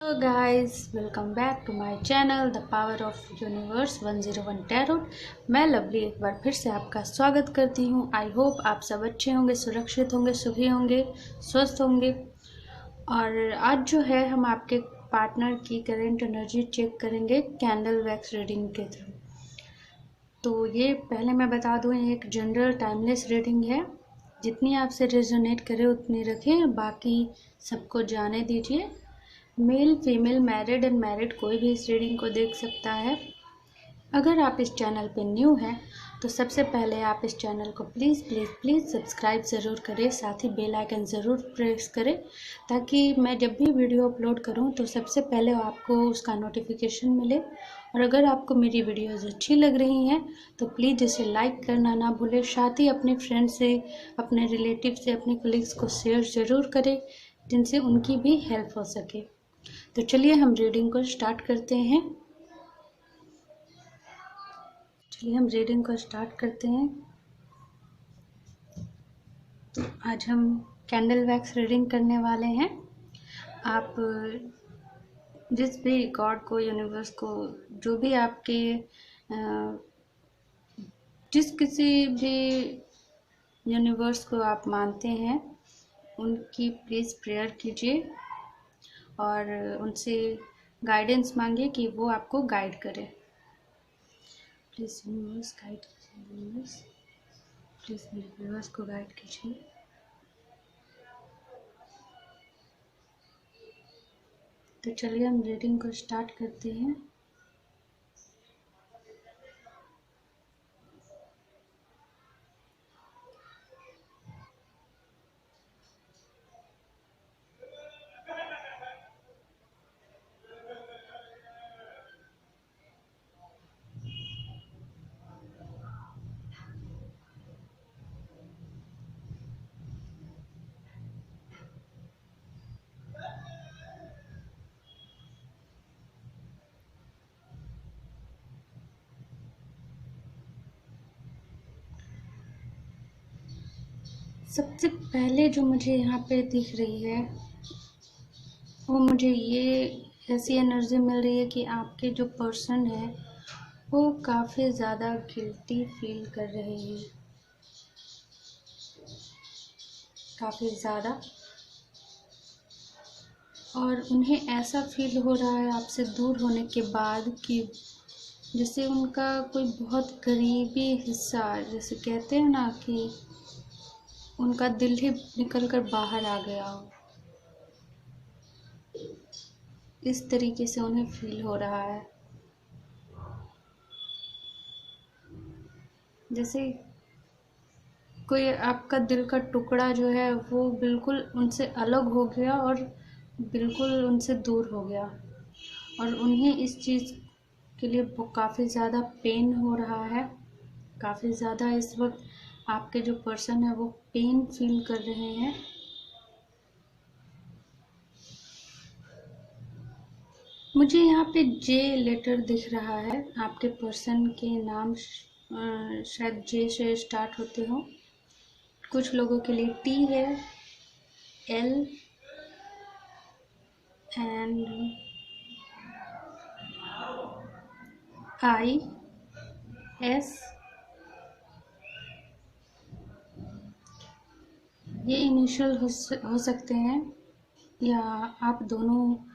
Hello guys, welcome back to my channel The Power of Universe 101 Tarot। मैं lovely एक बार फिर से आपका स्वागत करती हूँ। आई होप आप सब अच्छे होंगे, सुरक्षित होंगे, सुखी होंगे, स्वस्थ होंगे। और आज जो है हम आपके पार्टनर की करेंट एनर्जी चेक करेंगे कैंडल वैक्स रीडिंग के थ्रू। तो ये पहले मैं बता दूँ, ये एक जनरल टाइमलेस रीडिंग है। जितनी आपसे रेजोनेट करे उतनी रखें, बाकी सबको जाने दीजिए। Male female married and married कोई भी इस रीडिंग को देख सकता है। अगर आप इस चैनल पे न्यू हैं तो सबसे पहले आप इस चैनल को प्लीज़ प्लीज़ प्लीज़ सब्सक्राइब ज़रूर करें, साथ ही बेल आइकन ज़रूर प्रेस करें ताकि मैं जब भी वीडियो अपलोड करूं तो सबसे पहले आपको उसका नोटिफिकेशन मिले। और अगर आपको मेरी वीडियोज़ अच्छी लग रही हैं तो प्लीज़ इसे लाइक करना ना भूलें, साथ ही अपने फ्रेंड से, अपने रिलेटिव से, अपने कलीग्स को शेयर ज़रूर करें जिनसे उनकी भी हेल्प हो सके। तो चलिए हम रीडिंग को स्टार्ट करते हैं। तो आज हम कैंडल वैक्स रीडिंग करने वाले हैं। आप जिस भी गॉड को, यूनिवर्स को, जो भी आपके जिस किसी भी यूनिवर्स को आप मानते हैं उनकी प्लीज़ प्रेयर कीजिए और उनसे गाइडेंस मांगिए कि वो आपको गाइड करे। प्लीज़ यूनिवर्स गाइड कीजिए, यूनिवर्स प्लीज़ मेरे व्यूअर्स को गाइड कीजिए। तो चलिए हम रीडिंग को स्टार्ट करते हैं। सबसे पहले जो मुझे यहाँ पे दिख रही है वो मुझे ये ऐसी एनर्जी मिल रही है कि आपके जो पर्सन है वो काफ़ी ज़्यादा गिल्टी फील कर रहे हैं, काफ़ी ज़्यादा। और उन्हें ऐसा फील हो रहा है आपसे दूर होने के बाद कि जैसे उनका कोई बहुत करीबी हिस्सा, जैसे कहते हैं ना कि उनका दिल ही निकल कर बाहर आ गया हो, इस तरीके से उन्हें फील हो रहा है। जैसे कोई आपका दिल का टुकड़ा जो है वो बिल्कुल उनसे अलग हो गया और बिल्कुल उनसे दूर हो गया, और उन्हें इस चीज़ के लिए काफ़ी ज़्यादा पेन हो रहा है। काफ़ी ज़्यादा इस वक्त आपके जो पर्सन है वो पेन फील कर रहे हैं। मुझे यहाँ पे जे लेटर दिख रहा है। आपके पर्सन के नाम शायद जे से स्टार्ट होते हो। कुछ लोगों के लिए टी है, एल एंड आई, एस, ये इनिशियल हो सकते हैं, या आप दोनों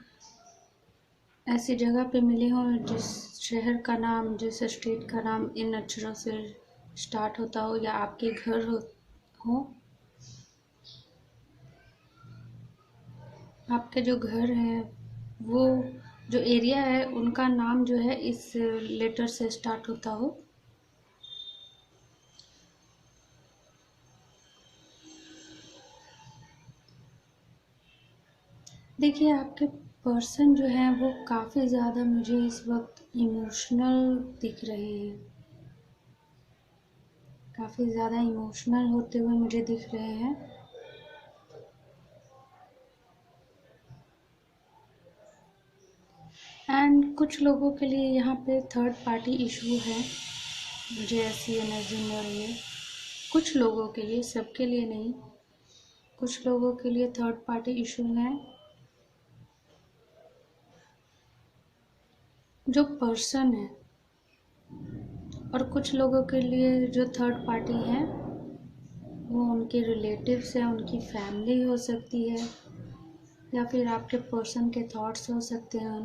ऐसी जगह पे मिले हों जिस शहर का नाम, जिस स्टेट का नाम इन अक्षरों से स्टार्ट होता हो, या आपके घर हो। आपके जो घर है, वो जो एरिया है, उनका नाम जो है इस लेटर से स्टार्ट होता हो। देखिए आपके पर्सन जो है वो काफ़ी ज़्यादा मुझे इस वक्त इमोशनल दिख रहे हैं, काफ़ी ज़्यादा इमोशनल होते हुए मुझे दिख रहे हैं। एंड कुछ लोगों के लिए यहाँ पे थर्ड पार्टी इशू है, मुझे ऐसी एनर्जी मिल रही है। कुछ लोगों के लिए, सबके लिए नहीं, कुछ लोगों के लिए थर्ड पार्टी इशू है। जो पर्सन है और कुछ लोगों के लिए जो थर्ड पार्टी हैं वो उनके रिलेटिव्स हैं, उनकी फैमिली हो सकती है, या फिर आपके पर्सन के थॉट्स हो सकते हैं।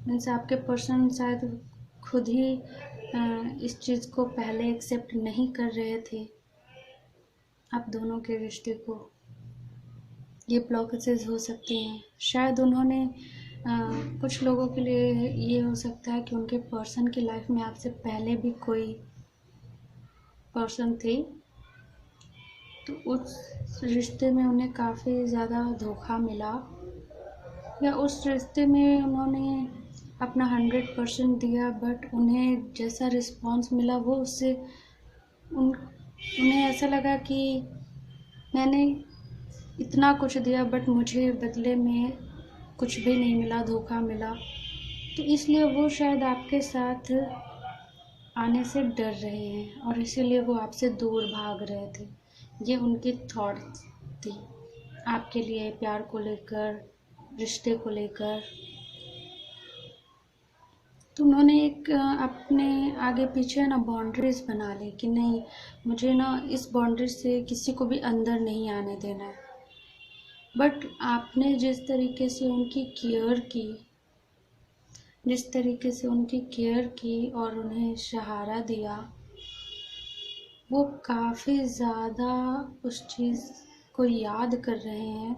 मीन्स आपके पर्सन शायद खुद ही इस चीज़ को पहले एक्सेप्ट नहीं कर रहे थे आप दोनों के रिश्ते को। ये ब्लॉकेजेस हो सकते हैं। शायद उन्होंने कुछ लोगों के लिए ये हो सकता है कि उनके पर्सन की लाइफ में आपसे पहले भी कोई पर्सन थे, तो उस रिश्ते में उन्हें काफ़ी ज़्यादा धोखा मिला, या उस रिश्ते में उन्होंने अपना 100% दिया, बट उन्हें जैसा रिस्पॉन्स मिला वो उससे उन्हें ऐसा लगा कि मैंने इतना कुछ दिया बट मुझे बदले में कुछ भी नहीं मिला, धोखा मिला। तो इसलिए वो शायद आपके साथ आने से डर रहे हैं और इसीलिए वो आपसे दूर भाग रहे थे। ये उनकी थॉट्स थी आपके लिए, प्यार को लेकर, रिश्ते को लेकर। तो उन्होंने एक अपने आगे पीछे ना बाउंड्रीज बना ली कि नहीं, मुझे ना इस बाउंड्री से किसी को भी अंदर नहीं आने देना है। बट आपने जिस तरीके से उनकी केयर की, जिस तरीके से उनकी केयर की और उन्हें सहारा दिया, वो काफ़ी ज़्यादा उस चीज़ को याद कर रहे हैं।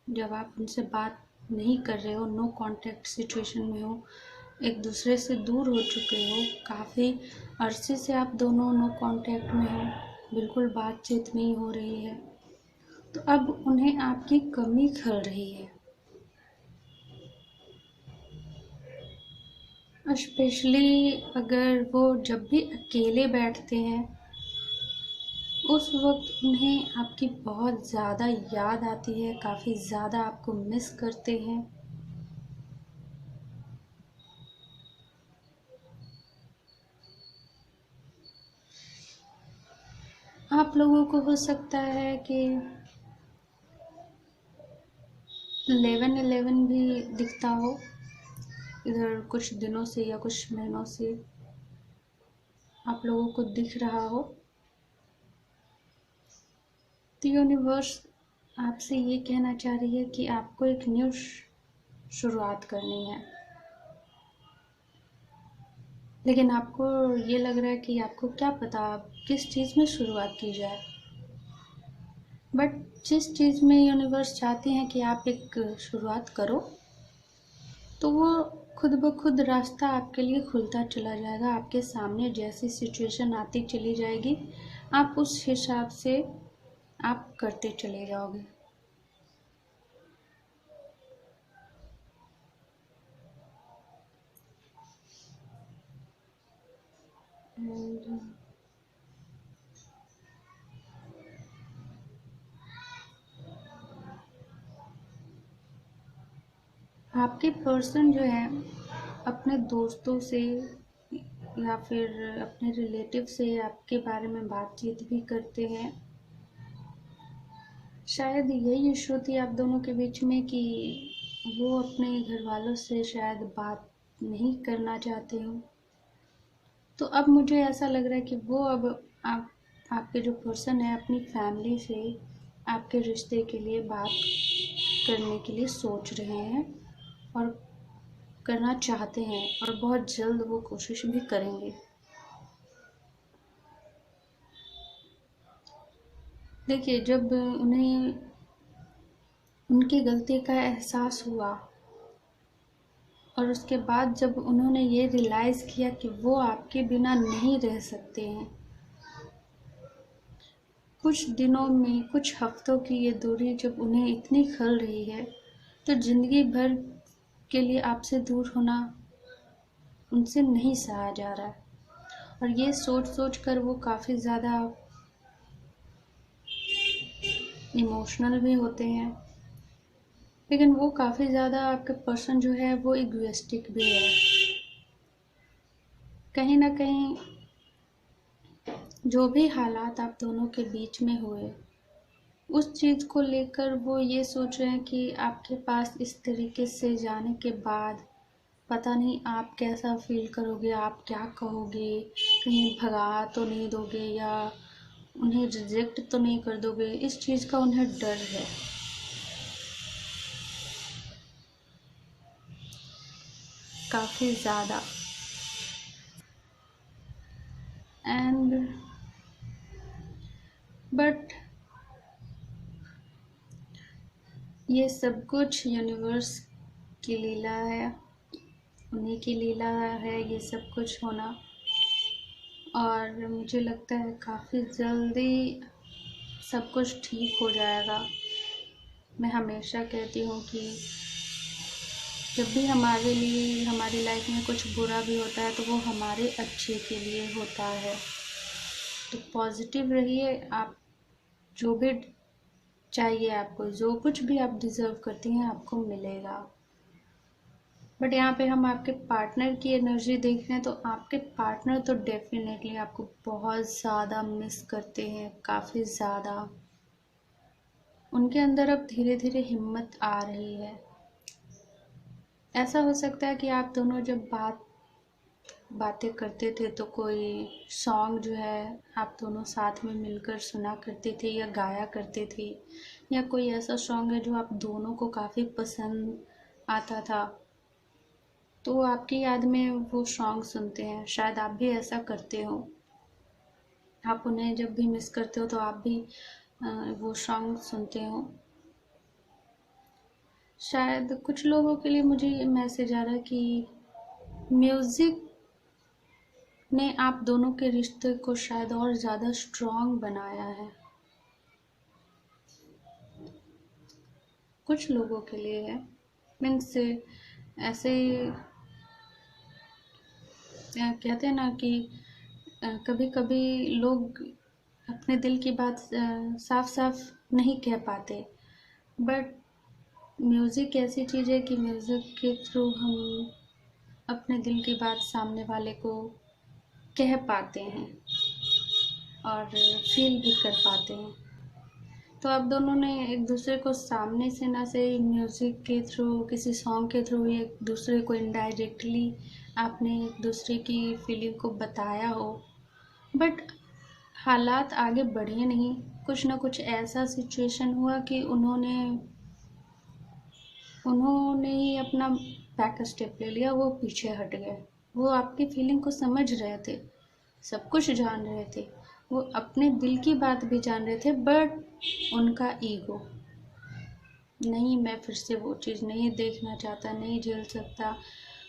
जब आप उनसे बात नहीं कर रहे हो, नो कांटेक्ट सिचुएशन में हो, एक दूसरे से दूर हो चुके हो, काफ़ी अरसे से आप दोनों नो कांटेक्ट में हो, बिल्कुल बातचीत नहीं हो रही है, तो अब उन्हें आपकी कमी खल रही है। स्पेशली अगर वो जब भी अकेले बैठते हैं उस वक्त उन्हें आपकी बहुत ज़्यादा याद आती है, काफ़ी ज़्यादा आपको मिस करते हैं। आप लोगों को हो सकता है कि 11-11 भी दिखता हो इधर कुछ दिनों से या कुछ महीनों से आप लोगों को दिख रहा हो। तो यूनिवर्स आपसे ये कहना चाह रही है कि आपको एक न्यू शुरुआत करनी है, लेकिन आपको ये लग रहा है कि आपको क्या पता आप किस चीज़ में शुरुआत की जाए। बट जिस चीज़ में यूनिवर्स चाहते हैं कि आप एक शुरुआत करो, तो वो खुद ब खुद रास्ता आपके लिए खुलता चला जाएगा। आपके सामने जैसी सिचुएशन आती चली जाएगी, आप उस हिसाब से आप करते चले जाओगे। And आपके पर्सन जो है अपने दोस्तों से या फिर अपने रिलेटिव से आपके बारे में बातचीत भी करते हैं। शायद यही इशू थी आप दोनों के बीच में कि वो अपने घर वालों से शायद बात नहीं करना चाहते हो। तो अब मुझे ऐसा लग रहा है कि वो अब आपके जो पर्सन है अपनी फैमिली से आपके रिश्ते के लिए बात करने के लिए सोच रहे हैं और करना चाहते हैं, और बहुत जल्द वो कोशिश भी करेंगे। देखिए, जब उन्हें उनकी गलती का एहसास हुआ और उसके बाद जब उन्होंने ये रियलाइज़ किया कि वो आपके बिना नहीं रह सकते हैं, कुछ दिनों में, कुछ हफ्तों की ये दूरी जब उन्हें इतनी खल रही है, तो ज़िंदगी भर के लिए आपसे दूर होना उनसे नहीं सहा जा रहा है। और ये सोच सोच कर वो काफ़ी ज़्यादा इमोशनल भी होते हैं, लेकिन वो काफ़ी ज़्यादा आपके पर्सन जो है वो इगोइस्टिक भी है। कहीं ना कहीं जो भी हालात आप दोनों के बीच में हुए, उस चीज़ को लेकर वो ये सोच रहे हैं कि आपके पास इस तरीके से जाने के बाद पता नहीं आप कैसा फील करोगे, आप क्या कहोगे, कहीं भगा तो नहीं दोगे या उन्हें रिजेक्ट तो नहीं कर दोगे, इस चीज़ का उन्हें डर है। काफ़ी ज़्यादा। एंड बट ये सब कुछ यूनिवर्स की लीला है, उन्हीं की लीला है ये सब कुछ होना। और मुझे लगता है काफ़ी जल्दी सब कुछ ठीक हो जाएगा। मैं हमेशा कहती हूँ कि जब भी हमारे लिए हमारी लाइफ में कुछ बुरा भी होता है तो वो हमारे अच्छे के लिए होता है। तो पॉजिटिव रहिए। आप जो भी चाहिए, आपको जो कुछ भी आप डिज़र्व करती हैं आपको मिलेगा। बट यहाँ पे हम आपके पार्टनर की एनर्जी देख रहे हैं तो आपके पार्टनर तो डेफिनेटली आपको बहुत ज़्यादा मिस करते हैं, काफ़ी ज़्यादा। उनके अंदर अब धीरे धीरे हिम्मत आ रही है। ऐसा हो सकता है कि आप दोनों जब बातें करते थे तो कोई सॉन्ग जो है आप दोनों साथ में मिलकर सुना करते थे या गाया करते थे, या कोई ऐसा सॉन्ग है जो आप दोनों को काफ़ी पसंद आता था तो आपकी याद में वो सॉन्ग सुनते हैं। शायद आप भी ऐसा करते हो। आप उन्हें जब भी मिस करते हो तो आप भी वो सॉन्ग सुनते हो। शायद कुछ लोगों के लिए मुझे ये मैसेज आ रहा है कि म्यूज़िक ने आप दोनों के रिश्ते को शायद और ज़्यादा स्ट्रॉन्ग बनाया है। कुछ लोगों के लिए है। मीन्स ऐसे कहते हैं ना कि कभी कभी लोग अपने दिल की बात साफ साफ नहीं कह पाते, बट म्यूज़िक ऐसी चीज़ है कि म्यूज़िक के थ्रू हम अपने दिल की बात सामने वाले को कह पाते हैं और फील भी कर पाते हैं। तो आप दोनों ने एक दूसरे को सामने से ना सही म्यूज़िक के थ्रू, किसी सॉन्ग के थ्रू एक दूसरे को इनडायरेक्टली आपने एक दूसरे की फीलिंग को बताया हो, बट हालात आगे बढ़े नहीं। कुछ ना कुछ ऐसा सिचुएशन हुआ कि उन्होंने ही अपना बैक स्टेप ले लिया, वो पीछे हट गए। वो आपकी फीलिंग को समझ रहे थे, सब कुछ जान रहे थे, वो अपने दिल की बात भी जान रहे थे, बट उनका ईगो, नहीं मैं फिर से वो चीज़ नहीं देखना चाहता, नहीं झेल सकता,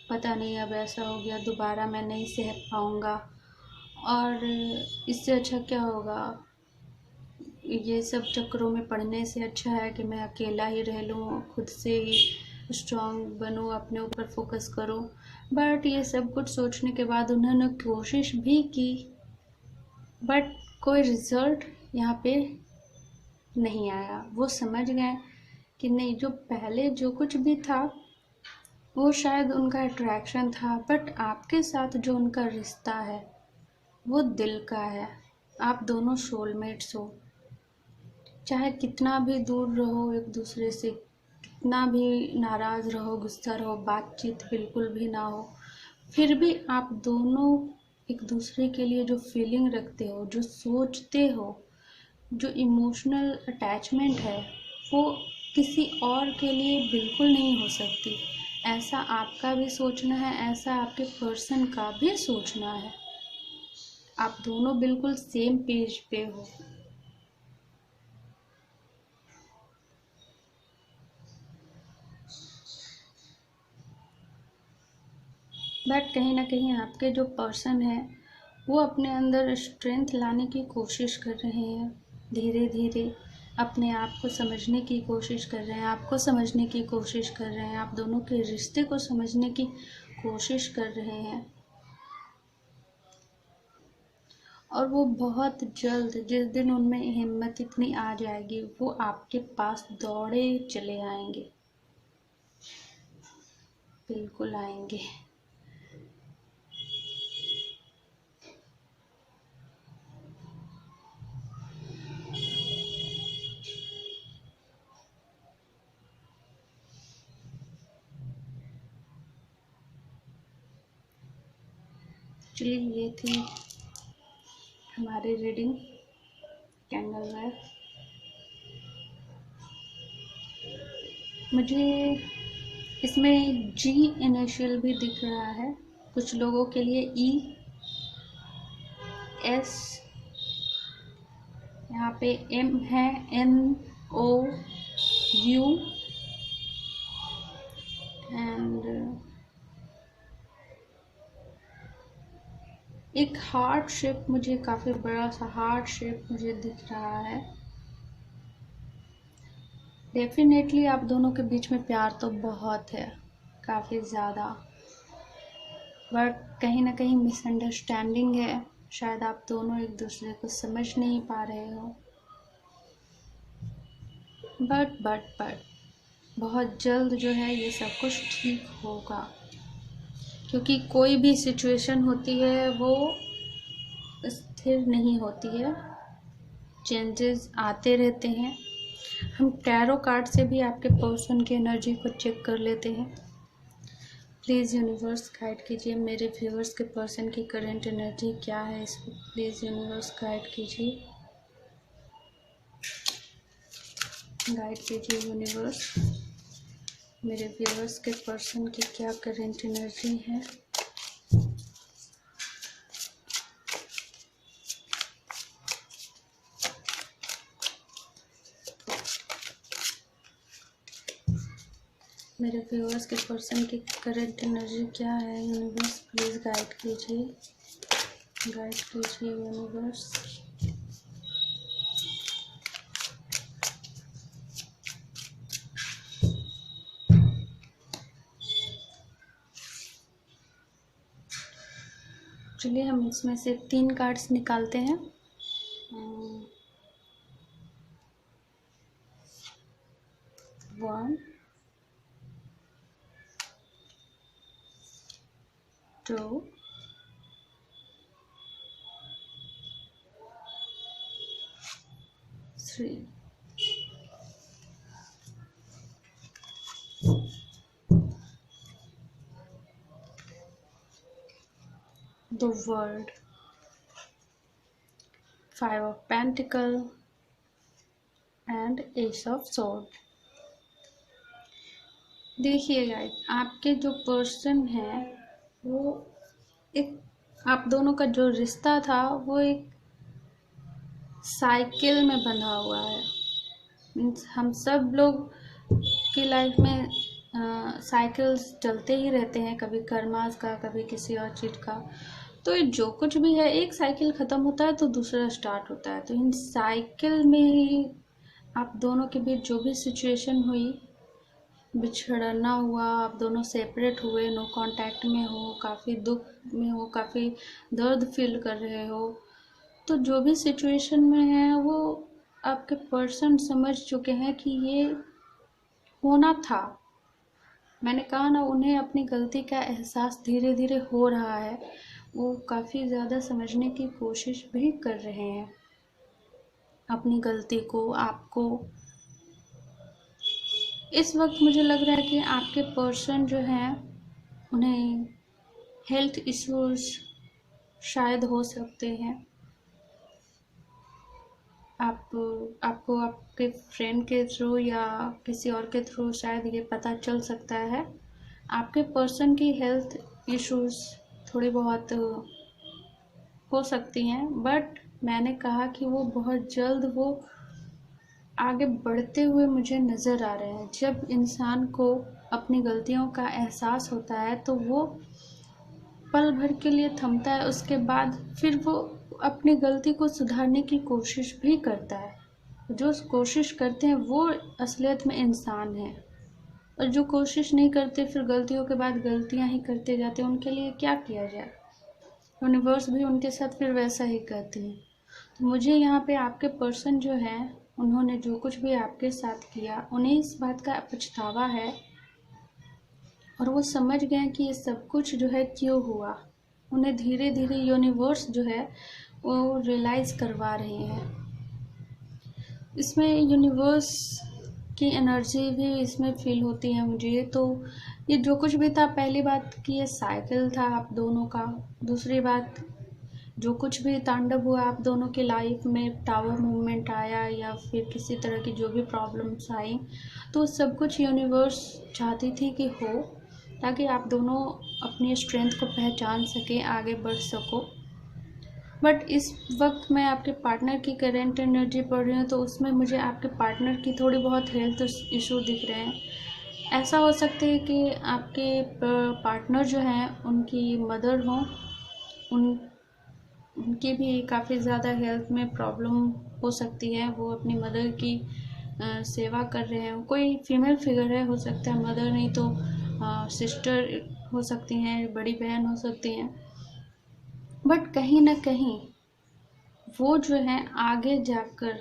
पता नहीं अब ऐसा हो गया दोबारा मैं नहीं सह पाऊँगा, और इससे अच्छा क्या होगा, ये सब चक्करों में पड़ने से अच्छा है कि मैं अकेला ही रह लूँ, खुद से ही स्ट्रॉन्ग बनूँ, अपने ऊपर फोकस करूँ। बट ये सब कुछ सोचने के बाद उन्होंने कोशिश भी की, बट कोई रिजल्ट यहाँ पे नहीं आया। वो समझ गए कि नहीं, जो पहले जो कुछ भी था वो शायद उनका अट्रैक्शन था, बट आपके साथ जो उनका रिश्ता है वो दिल का है। आप दोनों सोलमेट्स हो। चाहे कितना भी दूर रहो एक दूसरे से, कितना भी नाराज़ रहो, गुस्सा रहो, बातचीत बिल्कुल भी ना हो, फिर भी आप दोनों एक दूसरे के लिए जो फीलिंग रखते हो, जो सोचते हो, जो इमोशनल अटैचमेंट है, वो किसी और के लिए बिल्कुल नहीं हो सकती। ऐसा आपका भी सोचना है, ऐसा आपके पर्सन का भी सोचना है। आप दोनों बिल्कुल सेम पेज पे हो। बट कहीं ना कहीं आपके जो पर्सन है वो अपने अंदर स्ट्रेंथ लाने की कोशिश कर रहे हैं, धीरे धीरे अपने आप को समझने की कोशिश कर रहे हैं, आपको समझने की कोशिश कर रहे हैं, आप दोनों के रिश्ते को समझने की कोशिश कर रहे हैं। और वो बहुत जल्द, जिस दिन उनमें हिम्मत इतनी आ जाएगी, वो आपके पास दौड़े चले आएंगे, बिल्कुल आएंगे। चलिए ये थी हमारी रीडिंग कैंडल में। मुझे इसमें जी इनिशियल भी दिख रहा है, कुछ लोगों के लिए ई, एस, यहाँ पे एम है, एन, ओ, यू एंड एक हार्ट शेप, मुझे काफ़ी बड़ा सा हार्ट शेप मुझे दिख रहा है। डेफिनेटली आप दोनों के बीच में प्यार तो बहुत है, काफ़ी ज़्यादा, बट कहीं ना कहीं मिसअंडरस्टैंडिंग है। शायद आप दोनों एक दूसरे को समझ नहीं पा रहे हो, बट बहुत जल्द जो है ये सब कुछ ठीक होगा, क्योंकि कोई भी सिचुएशन होती है वो स्थिर नहीं होती है, चेंजेस आते रहते हैं। हम टैरो कार्ड से भी आपके पर्सन की एनर्जी को चेक कर लेते हैं। प्लीज़ यूनिवर्स गाइड कीजिए मेरे व्यूअर्स के पर्सन की करंट एनर्जी क्या है, इसको प्लीज़ यूनिवर्स गाइड कीजिए, गाइड कीजिए यूनिवर्स मेरे व्यूअर्स के पर्सन की क्या करंट एनर्जी है। मेरे व्यूअर्स के पर्सन की करंट एनर्जी क्या है यूनिवर्स, प्लीज़ गाइड कीजिए, गाइड कीजिए यूनिवर्स। चलिए हम इसमें से 3 कार्ड्स निकालते हैं। 1 2 3। The World, 5 of Pentacles and Ace of Swords। देखिए गाइस, आपके जो पर्सन है वो एक, आप दोनों का जो रिश्ता था वो एक साइकिल में बंधा हुआ है। मीन्स हम सब लोग की लाइफ में साइकिल्स चलते ही रहते हैं, कभी कर्मास का, कभी किसी और चीज़ का। तो ये जो कुछ भी है, एक साइकिल ख़त्म होता है तो दूसरा स्टार्ट होता है। तो इन साइकिल में ही आप दोनों के बीच जो भी सिचुएशन हुई, बिछड़ना हुआ, आप दोनों सेपरेट हुए, नो कांटेक्ट में हो, काफ़ी दुख में हो, काफ़ी दर्द फील कर रहे हो, तो जो भी सिचुएशन में है वो आपके पर्सन समझ चुके हैं कि ये होना था। मैंने कहा ना, उन्हें अपनी गलती का एहसास धीरे धीरे हो रहा है, वो काफ़ी ज़्यादा समझने की कोशिश भी कर रहे हैं अपनी गलती को, आपको। इस वक्त मुझे लग रहा है कि आपके पर्सन जो हैं उन्हें हेल्थ इश्यूज शायद हो सकते हैं। आपको आपके फ्रेंड के थ्रू या किसी और के थ्रू शायद ये पता चल सकता है। आपके पर्सन की हेल्थ इश्यूज थोड़ी बहुत हो सकती हैं, बट मैंने कहा कि वो बहुत जल्द वो आगे बढ़ते हुए मुझे नज़र आ रहे हैं। जब इंसान को अपनी गलतियों का एहसास होता है तो वो पल भर के लिए थमता है, उसके बाद फिर वो अपनी गलती को सुधारने की कोशिश भी करता है। जो कोशिश करते हैं वो असलियत में इंसान हैं, और जो कोशिश नहीं करते फिर गलतियों के बाद गलतियां ही करते जाते हैं, उनके लिए क्या किया जाए। यूनिवर्स भी उनके साथ फिर वैसा ही करती है। तो मुझे यहाँ पे आपके पर्सन जो है, उन्होंने जो कुछ भी आपके साथ किया, उन्हें इस बात का पछतावा है, और वो समझ गए कि ये सब कुछ जो है क्यों हुआ। उन्हें धीरे धीरे यूनिवर्स जो है वो रियलाइज़ करवा रहे हैं। इसमें यूनिवर्स की एनर्जी भी इसमें फील होती है मुझे। तो ये जो कुछ भी था, पहली बात कि ये साइकिल था आप दोनों का। दूसरी बात, जो कुछ भी तांडव हुआ आप दोनों की लाइफ में, टावर मूवमेंट आया या फिर किसी तरह की जो भी प्रॉब्लम्स आई, तो सब कुछ यूनिवर्स चाहती थी कि हो, ताकि आप दोनों अपनी स्ट्रेंथ को पहचान सकें, आगे बढ़ सको। बट इस वक्त मैं आपके पार्टनर की करेंट एनर्जी पढ़ रही हूँ, तो उसमें मुझे आपके पार्टनर की थोड़ी बहुत हेल्थ इशू दिख रहे हैं। ऐसा हो सकता है कि आपके पार्टनर जो हैं उनकी मदर हों, उनकी भी काफ़ी ज़्यादा हेल्थ में प्रॉब्लम हो सकती है। वो अपनी मदर की सेवा कर रहे हैं। कोई फीमेल फिगर है, हो सकता है मदर, नहीं तो सिस्टर हो सकती हैं, बड़ी बहन हो सकती हैं। बट कहीं ना कहीं वो जो है आगे जाकर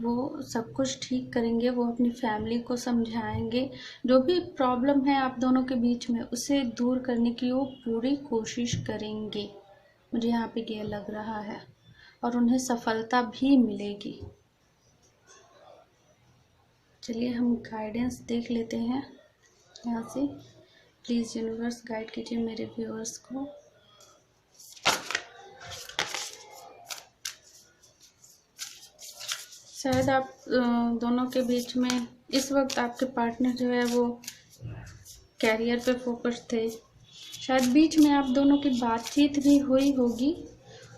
वो सब कुछ ठीक करेंगे। वो अपनी फैमिली को समझाएंगे, जो भी प्रॉब्लम है आप दोनों के बीच में उसे दूर करने की वो पूरी कोशिश करेंगे। मुझे यहाँ पे ये लग रहा है, और उन्हें सफलता भी मिलेगी। चलिए हम गाइडेंस देख लेते हैं यहाँ से। प्लीज़ यूनिवर्स गाइड कीजिए मेरे व्यूअर्स को। शायद आप दोनों के बीच में इस वक्त आपके पार्टनर जो है वो कैरियर पे फोकस थे। शायद बीच में आप दोनों की बातचीत भी हुई होगी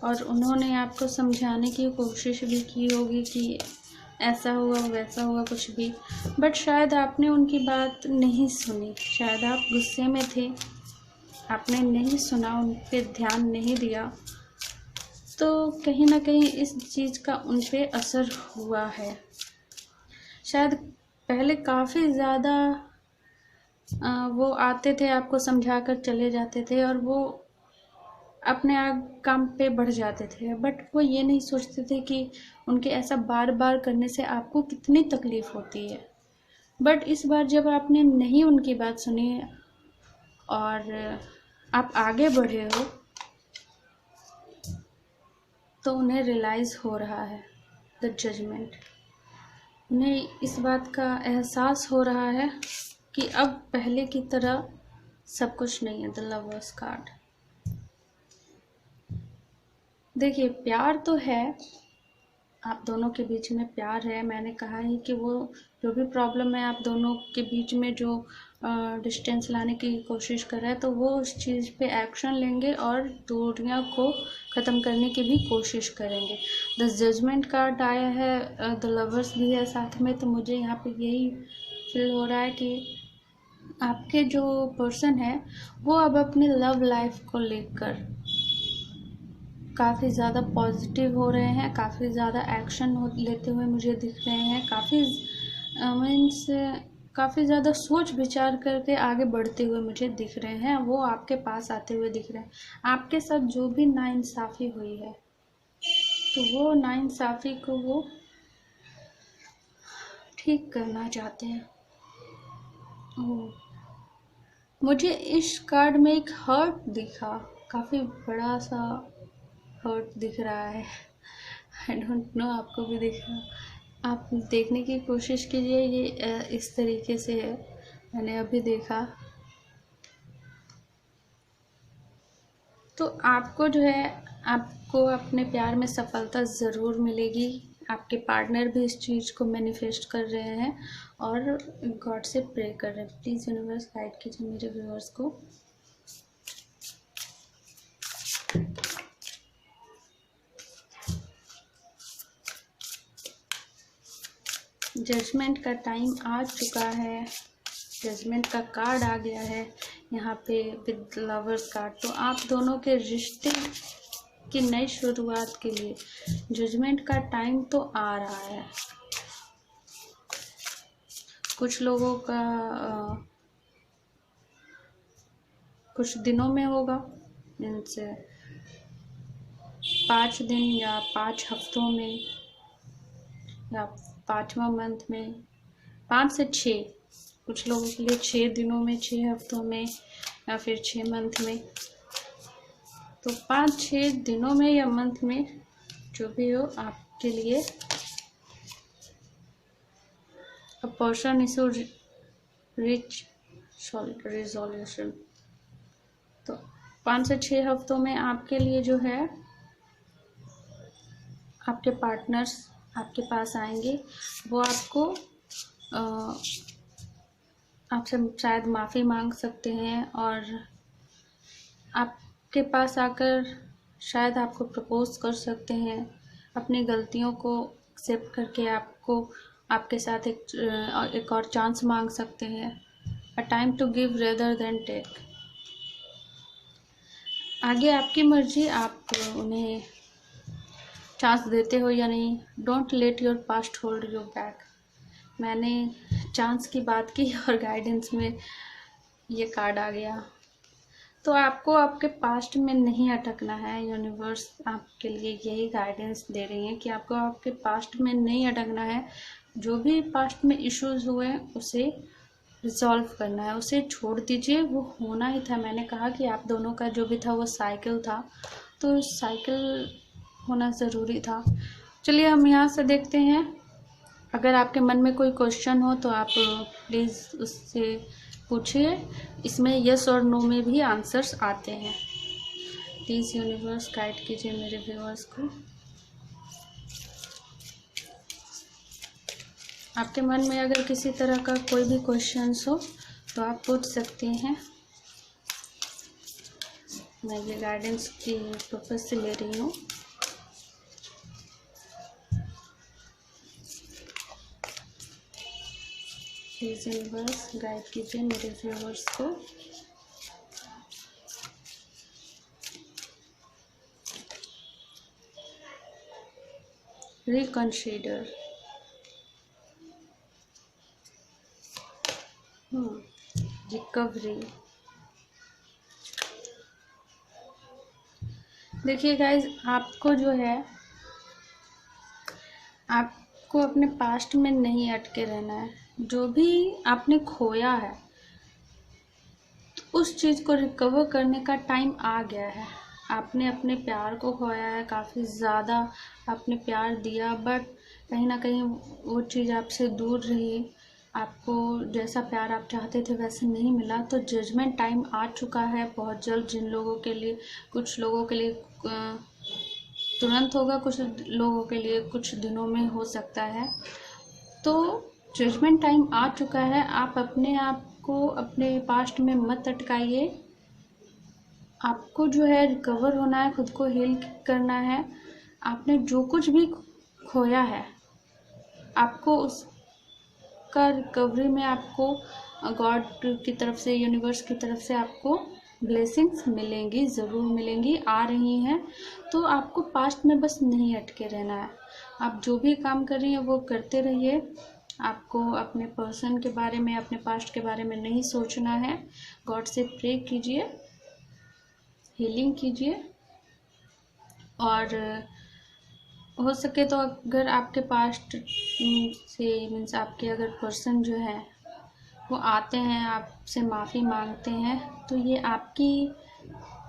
और उन्होंने आपको समझाने की कोशिश भी की होगी कि ऐसा हुआ वैसा हुआ कुछ भी, बट शायद आपने उनकी बात नहीं सुनी। शायद आप गुस्से में थे, आपने नहीं सुना, उन पर ध्यान नहीं दिया। तो कहीं ना कहीं इस चीज़ का उन पे असर हुआ है। शायद पहले काफ़ी ज़्यादा वो आते थे, आपको समझा कर चले जाते थे और वो अपने आप काम पे बढ़ जाते थे। बट वो ये नहीं सोचते थे कि उनके ऐसा बार बार करने से आपको कितनी तकलीफ़ होती है। बट इस बार जब आपने नहीं उनकी बात सुनी और आप आगे बढ़े हो, तो उन्हें रियलाइज़ हो रहा है द जजमेंट। उन्हें इस बात का एहसास हो रहा है कि अब पहले की तरह सब कुछ नहीं है। The lovers card. देखिए, प्यार तो है, आप दोनों के बीच में प्यार है। मैंने कहा ही कि वो जो भी प्रॉब्लम है आप दोनों के बीच में, जो डिस्टेंस लाने की कोशिश कर रहा है, तो वो उस चीज़ पे एक्शन लेंगे और दूरियां को ख़त्म करने की भी कोशिश करेंगे। द जजमेंट कार्ड आया है, द लवर्स भी है साथ में। तो मुझे यहाँ पे यही फील हो रहा है कि आपके जो पर्सन है वो अब अपनी लव लाइफ को लेकर काफ़ी ज़्यादा पॉजिटिव हो रहे हैं, काफ़ी ज़्यादा एक्शन लेते हुए मुझे दिख रहे हैं। मीन्स काफ़ी ज़्यादा सोच विचार करके आगे बढ़ते हुए मुझे दिख रहे हैं। वो आपके पास आते हुए दिख रहे हैं। आपके साथ जो भी नाइंसाफ़ी हुई है, तो वो नाइंसाफ़ी को वो ठीक करना चाहते हैं। मुझे इस कार्ड में एक हर्ट दिखा, काफ़ी बड़ा सा हर्ट दिख रहा है। आई डोंट नो आपको भी दिख रहा। आप देखने की कोशिश कीजिए, ये इस तरीके से है, मैंने अभी देखा। तो आपको जो है, आपको अपने प्यार में सफलता ज़रूर मिलेगी। आपके पार्टनर भी इस चीज़ को मैनिफेस्ट कर रहे हैं और गॉड से प्रे कर रहे हैं। प्लीज़ यूनिवर्स गाइड कीजिए मेरे व्यूअर्स को। जजमेंट का टाइम आ चुका है, जजमेंट का कार्ड आ गया है यहाँ पे विद लवर्स कार्ड। तो आप दोनों के रिश्ते की नई शुरुआत के लिए जजमेंट का टाइम तो आ रहा है। कुछ लोगों का कुछ दिनों में होगा, मीन्स 5 दिन या 5 हफ्तों में या 5वां मंथ में, 5 से 6, कुछ लोगों के लिए 6 दिनों में, 6 हफ्तों में या फिर 6 मंथ में। तो 5-6 दिनों में या मंथ में, जो भी हो आपके लिए a person is rich resolution. तो 5 से 6 हफ्तों में आपके लिए जो है आपके पार्टनर्स आपके पास आएंगे। वो आपको आपसे शायद माफ़ी मांग सकते हैं और आपके पास आकर शायद आपको प्रपोज कर सकते हैं। अपनी गलतियों को एक्सेप्ट करके आपको आपके साथ एक और चांस मांग सकते हैं। A time to give rather than take. आगे आपकी मर्जी, आप उन्हें चांस देते हो या नहीं। Don't let your past hold you back. मैंने चांस की बात की और गाइडेंस में ये कार्ड आ गया। तो आपको आपके पास्ट में नहीं अटकना है। यूनिवर्स आपके लिए यही गाइडेंस दे रही है कि आपको आपके पास्ट में नहीं अटकना है। जो भी पास्ट में इश्यूज हुए उसे रिजॉल्व करना है, उसे छोड़ दीजिए। वो होना ही था। मैंने कहा कि आप दोनों का जो भी था वो साइकिल था, तो साइकिल होना ज़रूरी था। चलिए हम यहाँ से देखते हैं। अगर आपके मन में कोई क्वेश्चन हो तो आप प्लीज़ उससे पूछिए। इसमें यस और नो में भी आंसर्स आते हैं। प्लीज़ यूनिवर्स गाइड कीजिए मेरे व्यूअर्स को। आपके मन में अगर किसी तरह का कोई भी क्वेश्चंस हो तो आप पूछ सकते हैं। मैं ये गाइडेंस की पर्पज से ले रही हूँ। प्लीज़ यूनिवर्स गाइड कीजिए मेरे व्यूअर्स को। रिकंसीडर। रिकवरी। देखिए गाइज, आपको जो है आपको अपने पास्ट में नहीं अटके रहना है। जो भी आपने खोया है तो उस चीज़ को रिकवर करने का टाइम आ गया है। आपने अपने प्यार को खोया है, काफ़ी ज़्यादा आपने प्यार दिया, बट कहीं ना कहीं वो चीज़ आपसे दूर रही। आपको जैसा प्यार आप चाहते थे वैसे नहीं मिला। तो जजमेंट टाइम आ चुका है बहुत जल्द। जिन लोगों के लिए, कुछ लोगों के लिए तुरंत होगा, कुछ लोगों के लिए कुछ दिनों में हो सकता है। तो जजमेंट टाइम आ चुका है। आप अपने आप को अपने पास्ट में मत अटकाइए। आपको जो है रिकवर होना है, खुद को हील करना है। आपने जो कुछ भी खोया है आपको उसका रिकवरी में आपको गॉड की तरफ से, यूनिवर्स की तरफ से आपको ब्लेसिंग्स मिलेंगी, ज़रूर मिलेंगी, आ रही हैं। तो आपको पास्ट में बस नहीं अटके रहना है। आप जो भी काम कर रही हैं वो करते रहिए। आपको अपने पर्सन के बारे में, अपने पास्ट के बारे में नहीं सोचना है। गॉड से प्रे कीजिए, हीलिंग कीजिए। और हो सके तो अगर आपके पास्ट से मीन्स आपके अगर पर्सन जो है वो आते हैं, आपसे माफ़ी मांगते हैं, तो ये आपकी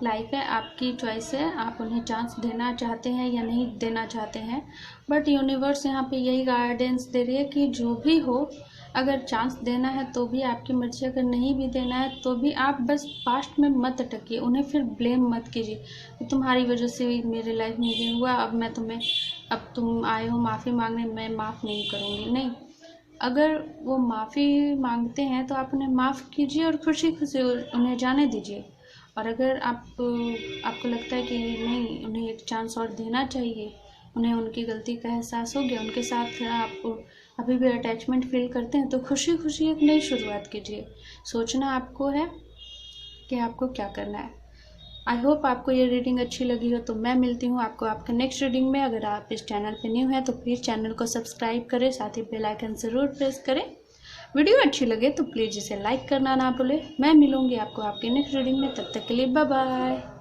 लाइफ है, आपकी चॉइस है। आप उन्हें चांस देना चाहते हैं या नहीं देना चाहते हैं। बट यूनिवर्स यहाँ पे यही गाइडेंस दे रही है कि जो भी हो, अगर चांस देना है तो भी आपकी मर्जी, अगर नहीं भी देना है तो भी आप बस पास्ट में मत अटकिए। उन्हें फिर ब्लेम मत कीजिए कि तुम्हारी वजह से मेरे लाइफ में ये हुआ, अब तुम आए हो माफ़ी मांगने, मैं माफ़ नहीं करूँगी। नहीं, अगर वो माफ़ी मांगते हैं तो आप उन्हें माफ़ कीजिए और खुशी खुशी उन्हें जाने दीजिए। और अगर आपको लगता है कि नहीं, उन्हें एक चांस और देना चाहिए, उन्हें उनकी गलती का एहसास हो गया, उनके साथ आप अभी भी अटैचमेंट फील करते हैं, तो खुशी खुशी एक नई शुरुआत कीजिए। सोचना आपको है कि आपको क्या करना है। आई होप आपको ये रीडिंग अच्छी लगी हो। तो मैं मिलती हूँ आपको आपके नेक्स्ट रीडिंग में। अगर आप इस चैनल पे न्यू हैं तो प्लीज़ चैनल को सब्सक्राइब करें, साथ ही बेल आइकन ज़रूर प्रेस करें। वीडियो अच्छी लगे तो प्लीज़ इसे लाइक करना ना भूलें। मैं मिलूँगी आपको आपके नेक्स्ट रीडिंग में। तब तक के लिए बाय बाय।